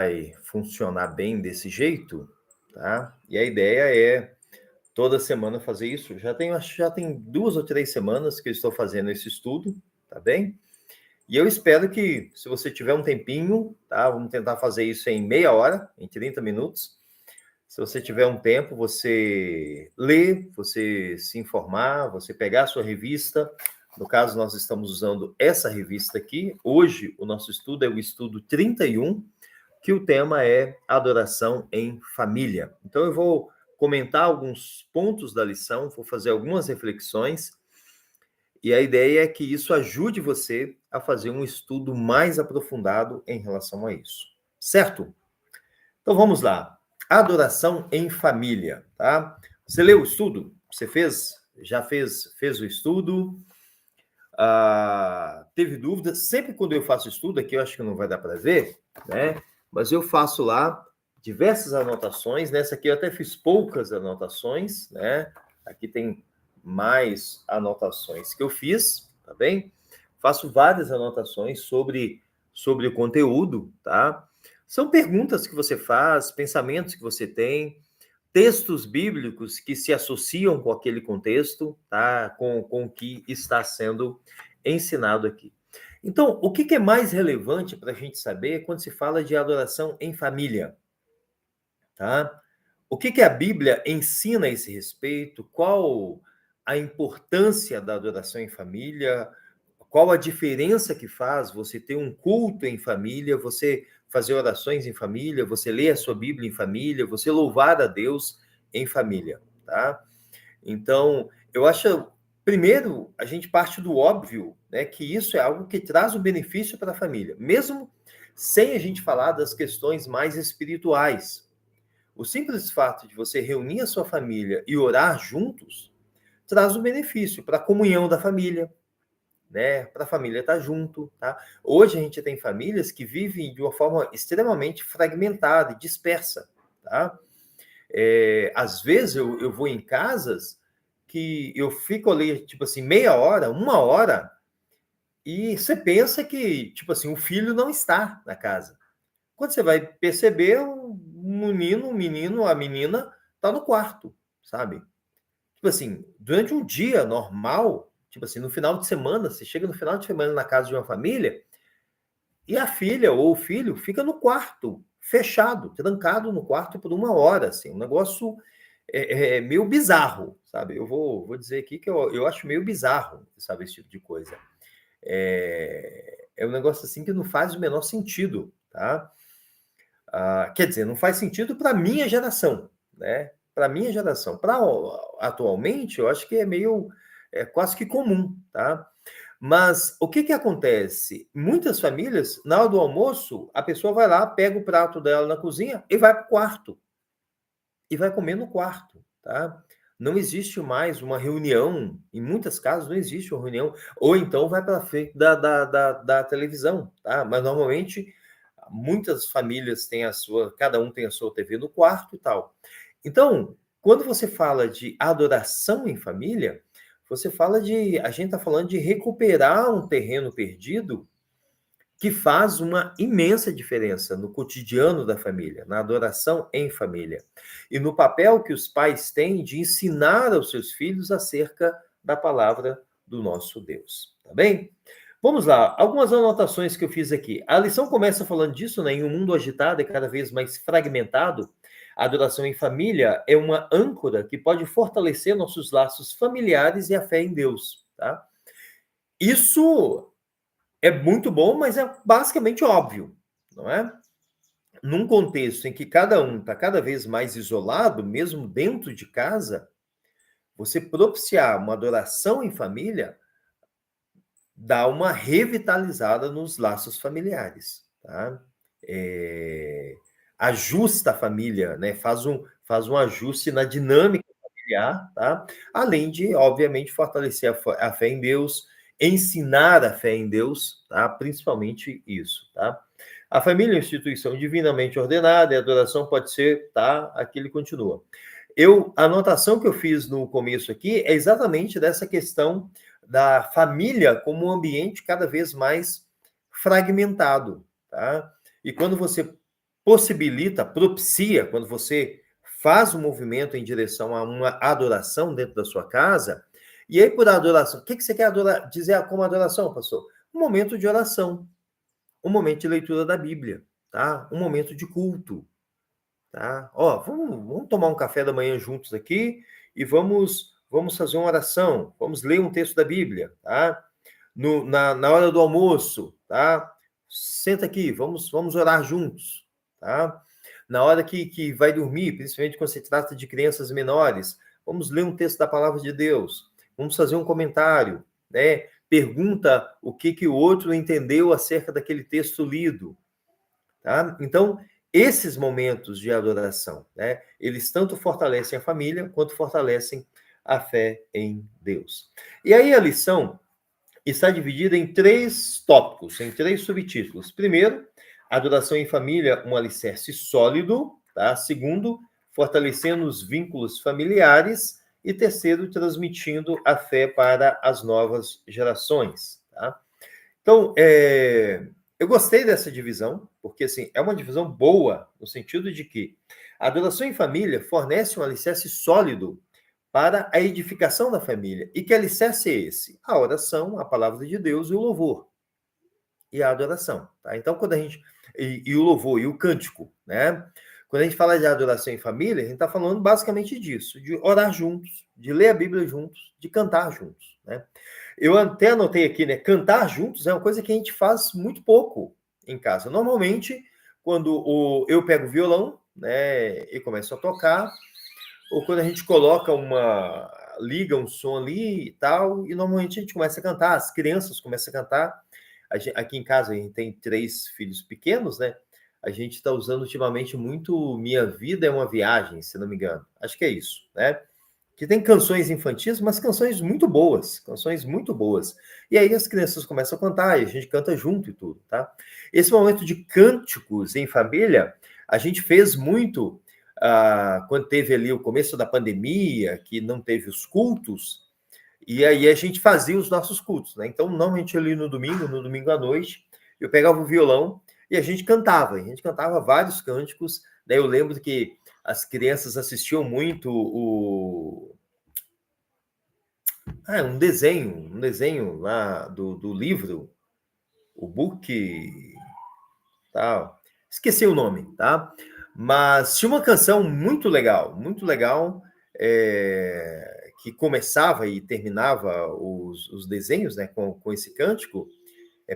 vai funcionar bem desse jeito, tá? E a ideia é toda semana fazer isso. Acho que já tem 2 ou 3 semanas que eu estou fazendo esse estudo, tá bem? E eu espero que, se você tiver um tempinho, tá? Vamos tentar fazer isso em meia hora, em 30 minutos. Se você tiver um tempo, você lê, você se informar, você pegar a sua revista. No caso, nós estamos usando essa revista aqui. Hoje, o nosso estudo é o estudo 31, que o tema é adoração em família. Então, eu vou comentar alguns pontos da lição, vou fazer algumas reflexões, e a ideia é que isso ajude você a fazer um estudo mais aprofundado em relação a isso. Certo? Então, vamos lá. Adoração em família, tá? Você leu o estudo? Você fez? Já fez o estudo? Teve dúvidas? Sempre quando eu faço estudo, aqui eu acho que não vai dar para ver, né? Mas eu faço lá diversas anotações. Nessa aqui eu até fiz poucas anotações, né? Aqui tem mais anotações que eu fiz, tá bem? Faço várias anotações sobre o conteúdo, tá? São perguntas que você faz, pensamentos que você tem, textos bíblicos que se associam com aquele contexto, tá? Com o que está sendo ensinado aqui. Então, o que é mais relevante para a gente saber quando se fala de adoração em família? Tá? O que a Bíblia ensina a esse respeito? Qual a importância da adoração em família? Qual a diferença que faz você ter um culto em família, você fazer orações em família, você ler a sua Bíblia em família, você louvar a Deus em família, tá? Então, eu acho, primeiro, a gente parte do óbvio, né, que isso é algo que traz um benefício para a família, mesmo sem a gente falar das questões mais espirituais. O simples fato de você reunir a sua família e orar juntos traz um benefício para a comunhão da família, né? Para a família estar junto, tá? Hoje a gente tem famílias que vivem de uma forma extremamente fragmentada e dispersa, tá? Às vezes eu vou em casas que eu fico ali, tipo assim, meia hora, uma hora, e você pensa que, tipo assim, o filho não está na casa. Quando você vai perceber, o menino, a menina tá no quarto, sabe? Tipo assim, durante um dia normal, tipo assim, no final de semana, você chega no final de semana na casa de uma família e a filha ou o filho fica no quarto, fechado, trancado no quarto por uma hora, assim, um negócio meio bizarro, sabe? Eu vou dizer aqui que eu acho meio bizarro, sabe, esse tipo de coisa. É um negócio assim que não faz o menor sentido, tá? Quer dizer, não faz sentido para a minha geração, né? Para a minha geração. Para atualmente, eu acho que é quase que comum, tá? Mas o que acontece? Muitas famílias, na hora do almoço, a pessoa vai lá, pega o prato dela na cozinha e vai para o quarto. E vai comer no quarto, tá? Não existe mais uma reunião, em muitos casos não existe uma reunião, ou então vai para frente da televisão, tá? Mas normalmente muitas famílias têm cada um tem a sua TV no quarto e tal. Então, quando você fala de adoração em família, a gente está falando de recuperar um terreno perdido que faz uma imensa diferença no cotidiano da família, na adoração em família, e no papel que os pais têm de ensinar aos seus filhos acerca da palavra do nosso Deus, tá bem? Vamos lá, algumas anotações que eu fiz aqui. A lição começa falando disso, né? Em um mundo agitado e cada vez mais fragmentado, a adoração em família é uma âncora que pode fortalecer nossos laços familiares e a fé em Deus, tá? Isso é muito bom, mas é basicamente óbvio, não é? Num contexto em que cada um está cada vez mais isolado, mesmo dentro de casa, você propiciar uma adoração em família dá uma revitalizada nos laços familiares, tá? Ajusta a família, né? Faz um ajuste na dinâmica familiar, tá? Além de, obviamente, fortalecer a fé em Deus, ensinar a fé em Deus, tá? Principalmente isso, tá? A família é uma instituição divinamente ordenada, e a adoração pode ser, tá? Aqui ele continua. A anotação que eu fiz no começo aqui é exatamente dessa questão da família como um ambiente cada vez mais fragmentado, tá? E quando você possibilita, propicia, quando você faz um movimento em direção a uma adoração dentro da sua casa, e aí por adoração, o que você quer dizer como adoração, pastor? Um momento de oração, um momento de leitura da Bíblia, tá? Um momento de culto, tá? Ó, vamos tomar um café da manhã juntos aqui e vamos fazer uma oração, vamos ler um texto da Bíblia, tá? Na hora do almoço, tá? Senta aqui, vamos orar juntos, tá? Na hora que vai dormir, principalmente quando se trata de crianças menores, vamos ler um texto da palavra de Deus, vamos fazer um comentário, né? Pergunta o que o outro entendeu acerca daquele texto lido, tá? Então, esses momentos de adoração, né? Eles tanto fortalecem a família, quanto fortalecem a fé em Deus. E aí a lição está dividida em 3 tópicos, em 3 subtítulos. Primeiro, adoração em família, um alicerce sólido, tá? Segundo, fortalecendo os vínculos familiares. E terceiro, transmitindo a fé para as novas gerações, tá? Então, eu gostei dessa divisão, porque assim, é uma divisão boa, no sentido de que a adoração em família fornece um alicerce sólido para a edificação da família. E que alicerce é esse? A oração, a palavra de Deus e o louvor. E a adoração. Tá? Então, quando a gente. E o louvor e o cântico, né? Quando a gente fala de adoração em família, a gente está falando basicamente disso, de orar juntos, de ler a Bíblia juntos, de cantar juntos, né? Eu até anotei aqui, né? Cantar juntos é uma coisa que a gente faz muito pouco em casa. Normalmente, quando eu pego o violão, né, e começo a tocar, ou quando a gente coloca liga um som ali e tal, e normalmente a gente começa a cantar, as crianças começam a cantar. Aqui em casa a gente tem 3 filhos pequenos, né? A gente está usando ultimamente muito Minha Vida é uma Viagem, se não me engano. Acho que é isso, né? Que tem canções infantis, mas canções muito boas. E aí as crianças começam a cantar, e a gente canta junto e tudo, tá? Esse momento de cânticos em família, a gente fez muito quando teve ali o começo da pandemia, que não teve os cultos, e aí a gente fazia os nossos cultos, né? Então, normalmente ali no domingo à noite, eu pegava o violão e a gente cantava vários cânticos, né? Eu lembro que as crianças assistiam muito um desenho lá do livro, o book, tal. Esqueci o nome, tá? Mas tinha uma canção muito legal, que começava e terminava os desenhos, né, com esse cântico,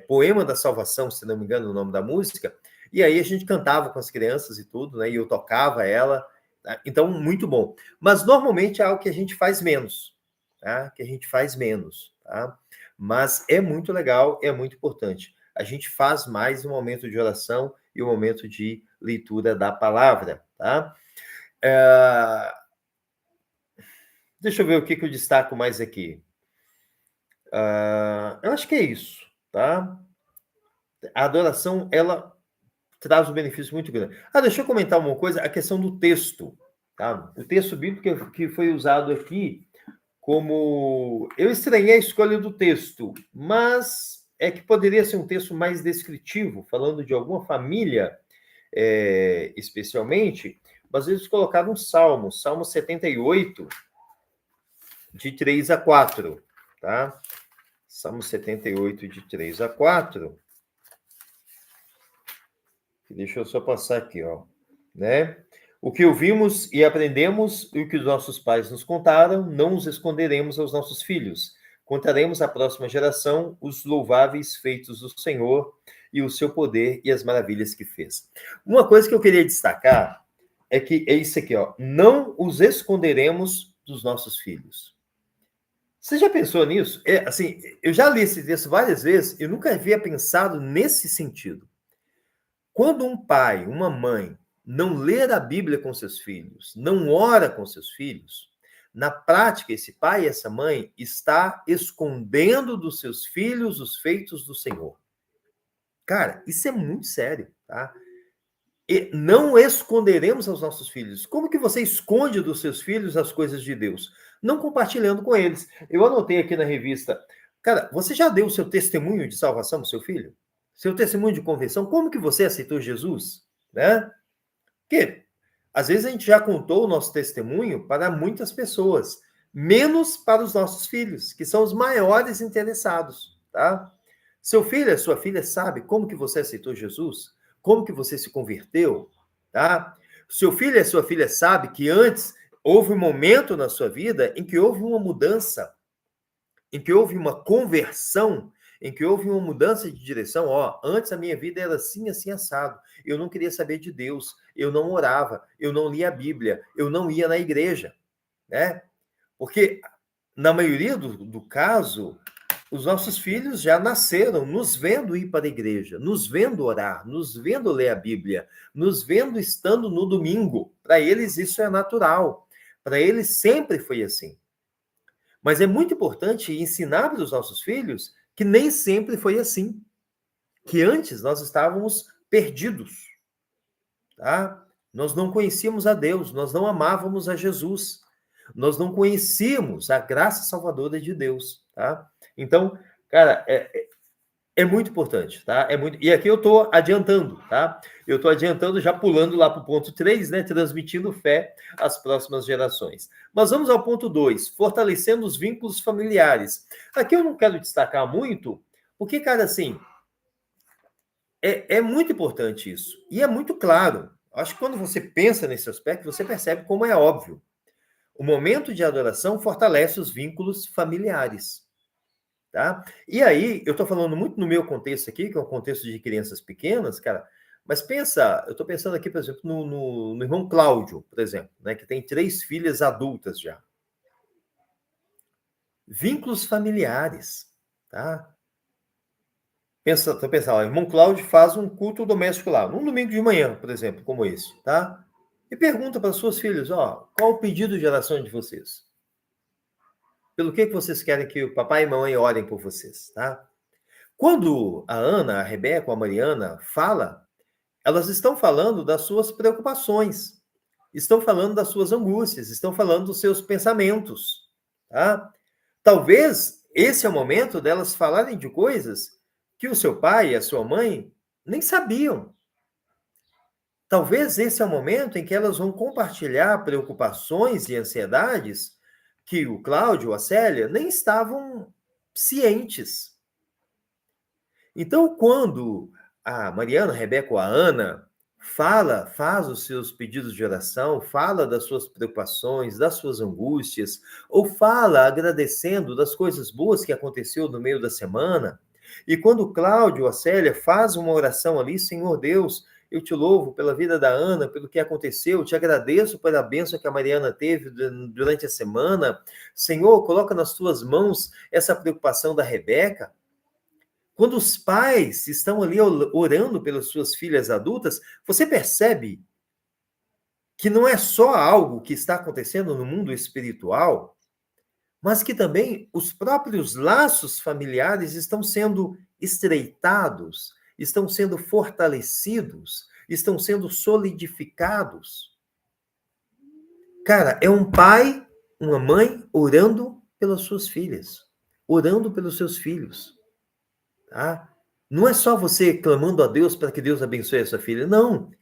Poema da Salvação, se não me engano o nome da música, e aí a gente cantava com as crianças e tudo, né, e eu tocava ela, tá? Então, muito bom. Mas normalmente é algo que a gente faz menos, tá? Tá? Mas é muito legal, é muito importante. A gente faz mais um momento de oração e um momento de leitura da palavra, tá? Deixa eu ver o que eu destaco mais aqui. Eu acho que é isso, tá? A adoração, ela traz um benefício muito grande. Deixa eu comentar uma coisa, a questão do texto, tá? O texto bíblico que foi usado aqui como... Eu estranhei a escolha do texto, mas é que poderia ser um texto mais descritivo, falando de alguma família, especialmente, mas eles colocaram um Salmo 78, de 3 a 4, tá? Salmo 78, de 3 a 4. Deixa eu só passar aqui, ó, né? O que ouvimos e aprendemos e o que os nossos pais nos contaram, não os esconderemos aos nossos filhos. Contaremos à próxima geração os louváveis feitos do Senhor e o seu poder e as maravilhas que fez. Uma coisa que eu queria destacar é que é isso aqui, ó. Não os esconderemos dos nossos filhos. Você já pensou nisso? Assim, eu já li esse texto várias vezes e nunca havia pensado nesse sentido. Quando um pai, uma mãe, não lê a Bíblia com seus filhos, não ora com seus filhos, na prática, esse pai e essa mãe está escondendo dos seus filhos os feitos do Senhor. Cara, isso é muito sério, tá? E não esconderemos aos nossos filhos. Como que você esconde dos seus filhos as coisas de Deus? Não compartilhando com eles. Eu anotei aqui na revista. Cara, você já deu o seu testemunho de salvação para o seu filho? Seu testemunho de conversão? Como que você aceitou Jesus? Né? Porque às vezes a gente já contou o nosso testemunho para muitas pessoas, menos para os nossos filhos, que são os maiores interessados, tá? Seu filho, sua filha sabe como que você aceitou Jesus? Como que você se converteu? Tá? Seu filho e sua filha sabe que antes houve um momento na sua vida em que houve uma mudança, em que houve uma conversão, em que houve uma mudança de direção. Ó, antes a minha vida era assim, assim, assado. Eu não queria saber de Deus, eu não orava, eu não lia a Bíblia, eu não ia na igreja, né? Porque, na maioria do caso, os nossos filhos já nasceram nos vendo ir para a igreja, nos vendo orar, nos vendo ler a Bíblia, nos vendo estando no domingo. Para eles isso é natural. Para eles sempre foi assim. Mas é muito importante ensinar para os nossos filhos que nem sempre foi assim. Que antes nós estávamos perdidos, tá? Nós não conhecíamos a Deus, nós não amávamos a Jesus. Nós não conhecíamos a graça salvadora de Deus, tá? Então, cara, é muito importante, tá? É muito... E aqui eu estou adiantando, tá? Eu estou adiantando, já pulando lá para o ponto 3, né? Transmitindo fé às próximas gerações. Mas vamos ao ponto 2, fortalecendo os vínculos familiares. Aqui eu não quero destacar muito, porque, cara, assim, é muito importante isso. E é muito claro. Acho que quando você pensa nesse aspecto, você percebe como é óbvio. O momento de adoração fortalece os vínculos familiares. Tá? E aí, eu estou falando muito no meu contexto aqui, que é um contexto de crianças pequenas, cara, mas pensa, eu estou pensando aqui, por exemplo, no irmão Cláudio, por exemplo, né, que tem 3 filhas adultas já. Vínculos familiares, tá? Pensa, o irmão Cláudio faz um culto doméstico lá, num domingo de manhã, por exemplo, como esse, tá? E pergunta para suas filhas, ó, qual o pedido de oração de vocês? Pelo que vocês querem que o papai e mamãe orem por vocês, tá? Quando a Ana, a Rebeca, a Mariana fala, elas estão falando das suas preocupações, estão falando das suas angústias, estão falando dos seus pensamentos, tá? Talvez esse é o momento delas falarem de coisas que o seu pai e a sua mãe nem sabiam. Talvez esse é o momento em que elas vão compartilhar preocupações e ansiedades que o Cláudio, a Célia, nem estavam cientes. Então, quando a Mariana, a Rebeca ou a Ana faz os seus pedidos de oração, fala das suas preocupações, das suas angústias, ou fala agradecendo das coisas boas que aconteceu no meio da semana, e quando o Cláudio, a Célia, faz uma oração ali, Senhor Deus, eu te louvo pela vida da Ana, pelo que aconteceu, te agradeço pela bênção que a Mariana teve durante a semana, Senhor, coloca nas tuas mãos essa preocupação da Rebeca. Quando os pais estão ali orando pelas suas filhas adultas, você percebe que não é só algo que está acontecendo no mundo espiritual, mas que também os próprios laços familiares estão sendo estreitados, estão sendo fortalecidos, estão sendo solidificados. Cara, é um pai, uma mãe orando pelas suas filhas, orando pelos seus filhos. Tá? Não é só você clamando a Deus para que Deus abençoe a sua filha. Não.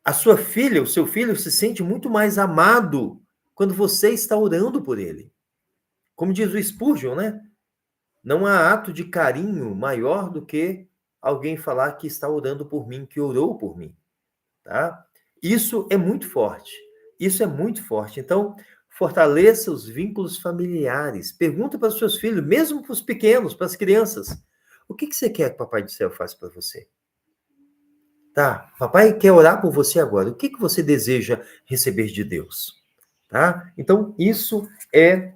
A sua filha, o seu filho se sente muito mais amado quando você está orando por ele. Como diz o Spurgeon, né? Não há ato de carinho maior do que alguém falar que está orando por mim, que orou por mim. Tá? Isso é muito forte. Isso é muito forte. Então, fortaleça os vínculos familiares. Pergunta para os seus filhos, mesmo para os pequenos, para as crianças. O que você quer que o Papai do Céu faça para você? Tá, papai quer orar por você agora. O que você deseja receber de Deus? Tá? Então, isso é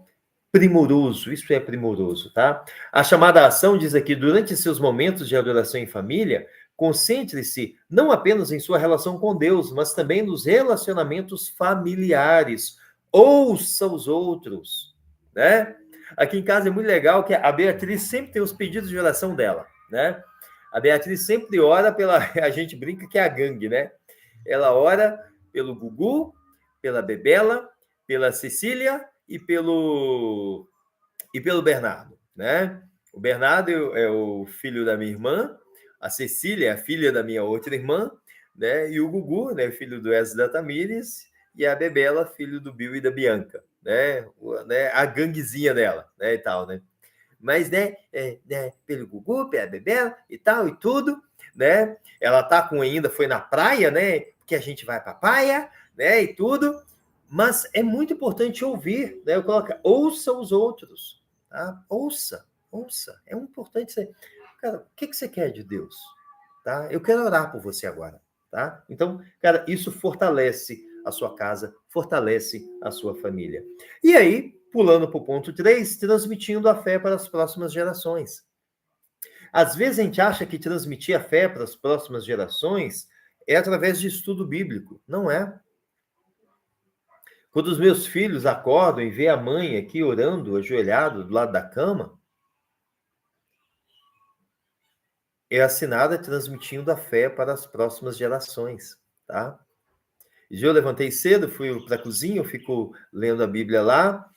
primoroso, tá? A chamada ação diz aqui, durante seus momentos de adoração em família, concentre-se não apenas em sua relação com Deus, mas também nos relacionamentos familiares. Ouça os outros, né? Aqui em casa é muito legal que a Beatriz sempre tem os pedidos de oração dela, né? A Beatriz sempre ora pela... A gente brinca que é a gangue, né? Ela ora pelo Gugu, pela Bebela, pela Cecília e pelo Bernardo, né? O Bernardo é o filho da minha irmã, a Cecília é a filha da minha outra irmã, né? E o Gugu, né? Filho do Wesley da Tamires, e a Bebela, filho do Bill e da Bianca, né? A ganguezinha dela, né? E tal, né? Mas, né, pelo Gugu, pela Bebela e tal, e tudo, né? Ela tá com ainda, foi na praia, né? Que a gente vai pra praia, né? E tudo. Mas é muito importante ouvir, né? Eu coloco, ouça os outros, tá? Ouça. É importante você. Cara, o que você quer de Deus? Tá? Eu quero orar por você agora, tá? Então, cara, isso fortalece a sua casa, fortalece a sua família. E aí, pulando para o ponto 3, transmitindo a fé para as próximas gerações. Às vezes a gente acha que transmitir a fé para as próximas gerações é através de estudo bíblico. Não é. Quando os meus filhos acordam e vê a mãe aqui orando, ajoelhado do lado da cama, é assinada transmitindo a fé para as próximas gerações, tá? E eu levantei cedo, fui para a cozinha, eu fico lendo a Bíblia lá,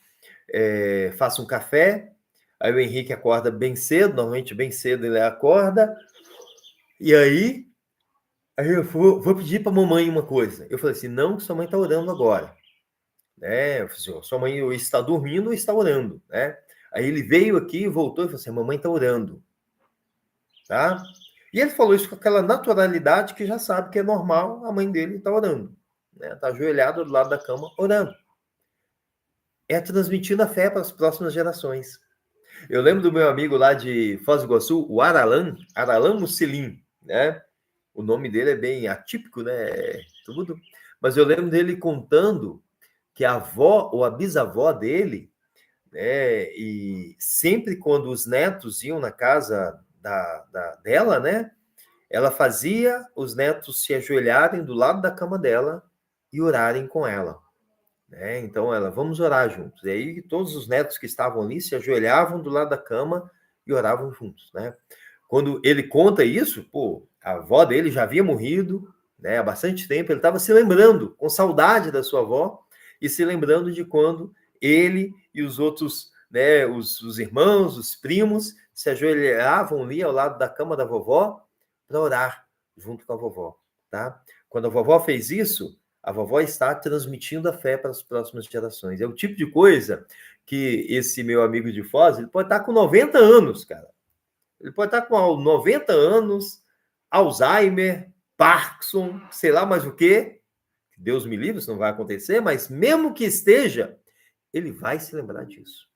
faço um café, aí o Henrique acorda bem cedo, normalmente bem cedo ele acorda, e aí eu vou pedir para a mamãe uma coisa. Eu falei assim, não, que sua mãe está orando agora. Né? Eu falei assim, sua mãe está dormindo ou está orando, né? Aí ele veio aqui, voltou e falou assim, a mamãe está orando, tá? E ele falou isso com aquela naturalidade que já sabe que é normal, a mãe dele está orando, né? Está ajoelhado do lado da cama orando. É transmitindo a fé para as próximas gerações. Eu lembro do meu amigo lá de Foz do Iguaçu, o Aralan Musselim, né? O nome dele é bem atípico, né? Tudo. Mas eu lembro dele contando que a avó ou a bisavó dele, né? E sempre quando os netos iam na casa dela, né? Ela fazia os netos se ajoelharem do lado da cama dela e orarem com ela. Né? Então ela, vamos orar juntos. E aí todos os netos que estavam ali se ajoelhavam do lado da cama e oravam juntos, né? Quando ele conta isso, pô, a avó dele já havia morrido, né, há bastante tempo, ele estava se lembrando, com saudade da sua avó, e se lembrando de quando ele e os outros, né, os irmãos, os primos, se ajoelhavam ali ao lado da cama da vovó para orar junto com a vovó, tá? Quando a vovó fez isso, a vovó está transmitindo a fé para as próximas gerações. É o tipo de coisa que esse meu amigo de Foz, ele pode estar com 90 anos, cara. Ele pode estar com 90 anos, Alzheimer, Parkinson, sei lá mais o quê. Deus me livre, isso não vai acontecer, mas mesmo que esteja, ele vai se lembrar disso.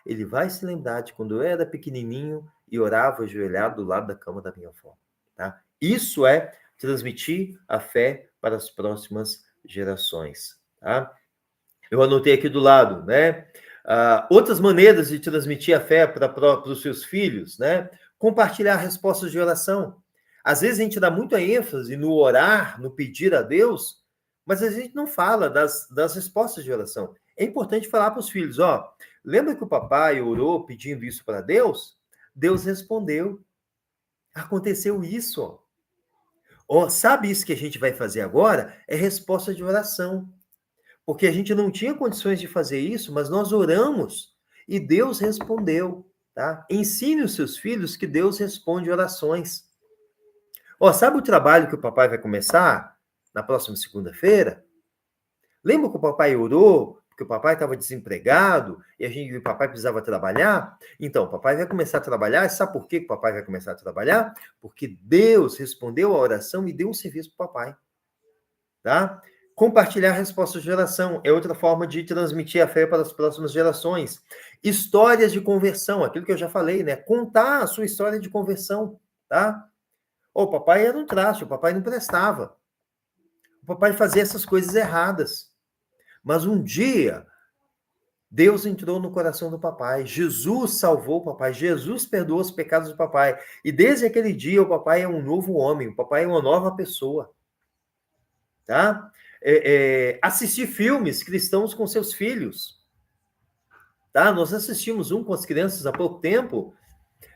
Ele vai se lembrar de quando eu era pequenininho e orava ajoelhado do lado da cama da minha avó. Tá? Isso é transmitir a fé para as próximas gerações. Tá? Eu anotei aqui do lado, né? Outras maneiras de transmitir a fé para os seus filhos, né? Compartilhar respostas de oração. Às vezes a gente dá muita ênfase no orar, no pedir a Deus, mas a gente não fala das respostas de oração. É importante falar para os filhos, ó, lembra que o papai orou pedindo isso para Deus? Deus respondeu. Aconteceu isso, ó. Ó, sabe isso que a gente vai fazer agora? É resposta de oração. Porque a gente não tinha condições de fazer isso, mas nós oramos e Deus respondeu, tá? Ensine os seus filhos que Deus responde orações. Ó, sabe o trabalho que o papai vai começar na próxima segunda-feira? Lembra que o papai orou, porque o papai estava desempregado e o papai precisava trabalhar? Então, o papai vai começar a trabalhar. E sabe por que o papai vai começar a trabalhar? Porque Deus respondeu a oração e deu um serviço para o papai. Tá? Compartilhar respostas de oração é outra forma de transmitir a fé para as próximas gerações. Histórias de conversão, aquilo que eu já falei, né? Contar a sua história de conversão, tá? O papai era um traste, o papai não prestava. O papai fazia essas coisas erradas. Mas um dia, Deus entrou no coração do papai. Jesus salvou o papai. Jesus perdoou os pecados do papai. E desde aquele dia, o papai é um novo homem. O papai é uma nova pessoa. Tá? Assistir filmes cristãos com seus filhos. Tá? Nós assistimos um com as crianças há pouco tempo.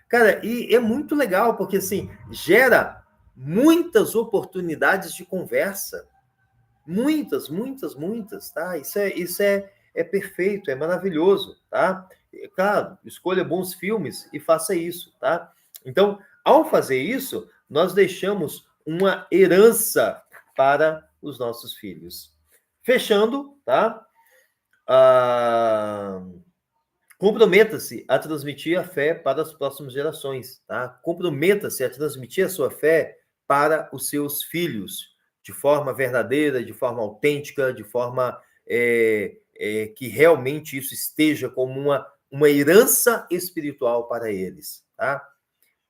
Cara, e é muito legal, porque assim, gera muitas oportunidades de conversa. Muitas, tá? Isso é perfeito, é maravilhoso, tá? Claro, escolha bons filmes e faça isso, tá? Então, ao fazer isso, nós deixamos uma herança para os nossos filhos. Fechando, tá? Comprometa-se a transmitir a fé para as próximas gerações, tá? Comprometa-se a transmitir a sua fé para os seus filhos, de forma verdadeira, de forma autêntica, de forma que realmente isso esteja como uma herança espiritual para eles, tá?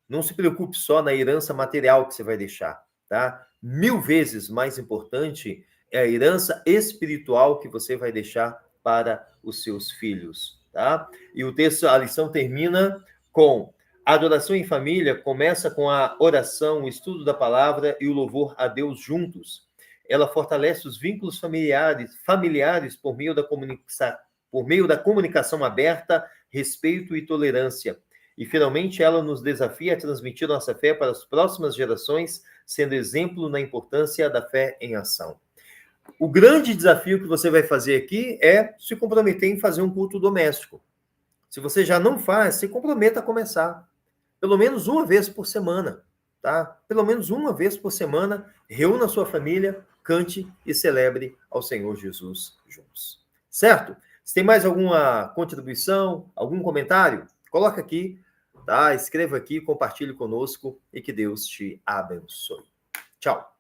Não se preocupe só na herança material que você vai deixar, tá? 1000 vezes mais importante é a herança espiritual que você vai deixar para os seus filhos, tá? E o texto, a lição termina com: a adoração em família começa com a oração, o estudo da palavra e o louvor a Deus juntos. Ela fortalece os vínculos familiares por meio da comunicação aberta, respeito e tolerância. E, finalmente, ela nos desafia a transmitir nossa fé para as próximas gerações, sendo exemplo na importância da fé em ação. O grande desafio que você vai fazer aqui é se comprometer em fazer um culto doméstico. Se você já não faz, se comprometa a começar. Pelo menos uma vez por semana, tá? Pelo menos uma vez por semana, reúna a sua família, cante e celebre ao Senhor Jesus juntos. Certo? Se tem mais alguma contribuição, algum comentário, coloca aqui, tá? Escreva aqui, compartilhe conosco e que Deus te abençoe. Tchau.